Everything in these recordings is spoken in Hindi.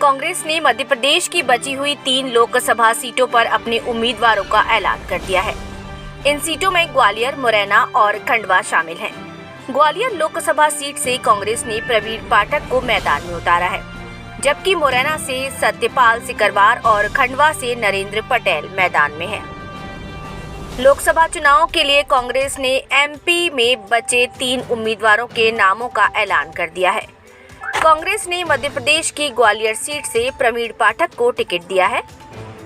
कांग्रेस ने मध्य प्रदेश की बची हुई 3 लोकसभा सीटों पर अपने उम्मीदवारों का ऐलान कर दिया है। इन सीटों में ग्वालियर, मुरैना और खंडवा शामिल हैं। ग्वालियर लोकसभा सीट से कांग्रेस ने प्रवीण पाठक को मैदान में उतारा है, जबकि मुरैना से सत्यपाल सिकरवार और खंडवा से नरेंद्र पटेल मैदान में हैं। लोकसभा चुनाव के लिए कांग्रेस ने एमपी में बचे 3 उम्मीदवारों के नामों का ऐलान कर दिया है। कांग्रेस ने मध्य प्रदेश की ग्वालियर सीट से प्रवीण पाठक को टिकट दिया है,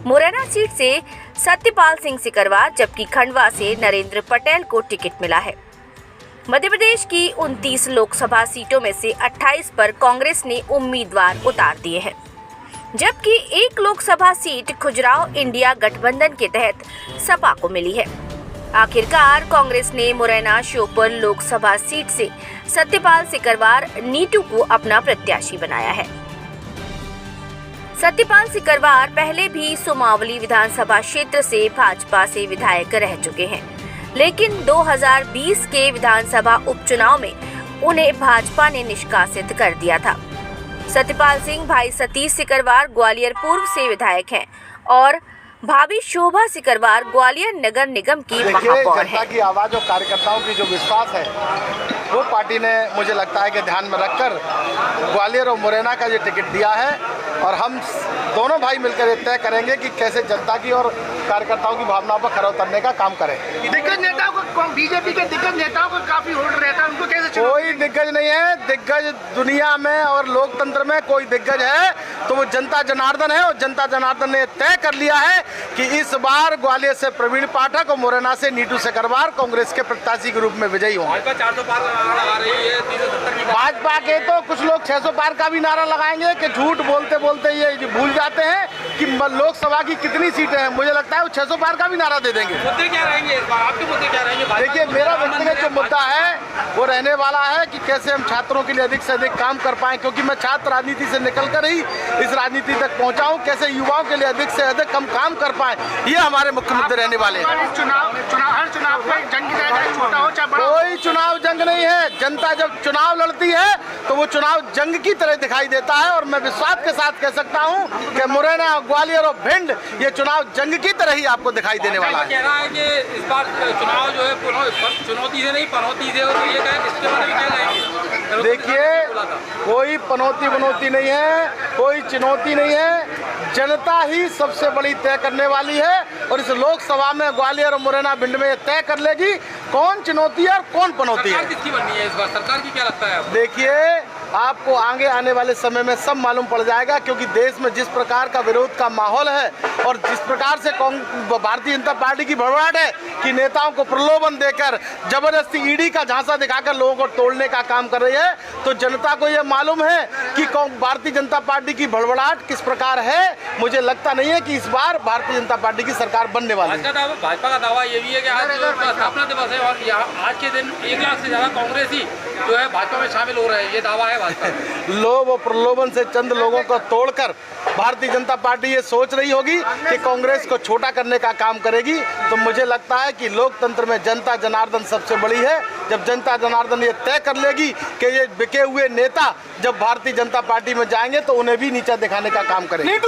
मुरैना सीट से सत्यपाल सिंह सिकरवार, जबकि खंडवा से नरेंद्र पटेल को टिकट मिला है। मध्य प्रदेश की 29 लोकसभा सीटों में से 28 पर कांग्रेस ने उम्मीदवार उतार दिए हैं, जबकि एक लोकसभा सीट खुजराव इंडिया गठबंधन के तहत सपा को मिली है। आखिरकार कांग्रेस ने मुरैना श्योपुर लोकसभा सीट से सत्यपाल सिकरवार नीटू को अपना प्रत्याशी बनाया है। सत्यपाल सिकरवार पहले भी सुमावली विधानसभा क्षेत्र से भाजपा से विधायक रह चुके हैं, लेकिन 2020 के विधानसभा उपचुनाव में उन्हें भाजपा ने निष्कासित कर दिया था। सत्यपाल सिंह भाई सतीश सिकरवार ग्वालियर पूर्व से विधायक हैं और भाभी शोभा सिकरवार ग्वालियर नगर निगम की महापौर हैं। जनता की आवाज़ और कार्यकर्ताओं की जो विश्वास है वो पार्टी ने मुझे लगता है कि ध्यान में रखकर ग्वालियर और मुरैना का ये टिकट दिया है और हम दोनों भाई मिलकर तय करेंगे कि कैसे जनता की और कार्यकर्ताओं की भावनाओं पर खरा उतरने का काम करें। दिग्गज नेताओं को, बीजेपी के दिग्गज नेताओं को काफी वोट रहता है, उनको कैसे? कोई दिग्गज नहीं है। दिग्गज दुनिया में और लोकतंत्र में कोई दिग्गज है तो वो जनता जनार्दन है, और जनता जनार्दन ने तय कर लिया है कि इस बार ग्वालियर से प्रवीण पाठक और मुरैना से नीटू सिकरवार कांग्रेस के प्रत्याशी के रूप में विजयी होंगे। भाजपा के तो कुछ लोग 600 पार का भी नारा लगाएंगे कि झूठ बोलते बोलते ये भूल जाते हैं कि लोकसभा की कितनी सीटें हैं। मुझे लगता है वो 600 पार का भी नारा दे देंगे। मुद्दे क्या रहेंगे इस बार? आपके मुद्दे क्या रहेंगे? देखिए, मेरा व्यक्तिगत जो मुद्दा है वो रहने वाला है कि कैसे हम छात्रों के लिए अधिक से अधिक काम कर पाएं, क्योंकि मैं छात्र राजनीति से निकलकर ही इस राजनीति तक पहुंचा हूं। कैसे युवाओं के लिए अधिक से अधिक हम काम कर पाएं, ये हमारे मुख्य मुद्दे रहने वाले हैं। हर चुनाव में जंग छोटा हो चाहे बड़ा, कोई चुनाव जंग नहीं है। जनता जब चुनाव लड़ती है तो वो चुनाव जंग की तरह दिखाई देता है, और मैं विश्वास के साथ कह सकता हूं कि मुरैना, ग्वालियर और भिंड ये चुनाव जंग की तरह ही आपको दिखाई देने वाला है। कह रहा है कि इस बार चुनाव जो है चुनौती से नहीं पनौती से, तो ये कहें इसके बारे में क्या कहेंगे? देखिए, कोई पनौती बनौती नहीं है, कोई चुनौती नहीं है। जनता ही सबसे बड़ी तय करने वाली है, और इस लोकसभा में ग्वालियर और मुरैना भिंड में तय कर लेगी कौन चुनौती है और कौन पनौती है। सरकार किसकी बननी है इस बार? सरकार की क्या लगता है आपको? देखिए, आपको आगे आने वाले समय में सब मालूम पड़ जाएगा, क्योंकि देश में जिस प्रकार का विरोध का माहौल है और जिस प्रकार से भारतीय जनता पार्टी की भड़बड़ाहट है कि नेताओं को प्रलोभन देकर जबरदस्ती ईडी का झांसा दिखाकर लोगों को तोड़ने का काम कर रही है, तो जनता को यह मालूम है कि भारतीय जनता पार्टी की भड़बड़ाहट किस प्रकार है। मुझे लगता नहीं है कि इस बार भारतीय जनता पार्टी की सरकार बनने वाली है। भाजपा का दावा ये भी है कि आज स्थापना दिवस है और आज के दिन 1 लाख से ज्यादा कांग्रेसी जो है भाजपा में शामिल हो रहे हैं, ये दावा है भाजपा। लोभ और प्रलोभन से चंद लोगों को तोड़कर भारतीय जनता पार्टी ये सोच रही होगी कि कांग्रेस को छोटा करने का काम करेगी, तो मुझे लगता है कि लोकतंत्र में जनता जनार्दन सबसे बड़ी है। जब जनता जनार्दन ये तय कर लेगी कि ये बिके हुए नेता जब भारतीय जनता पार्टी में जाएंगे तो उन्हें भी नीचा दिखाने का काम करेंगे।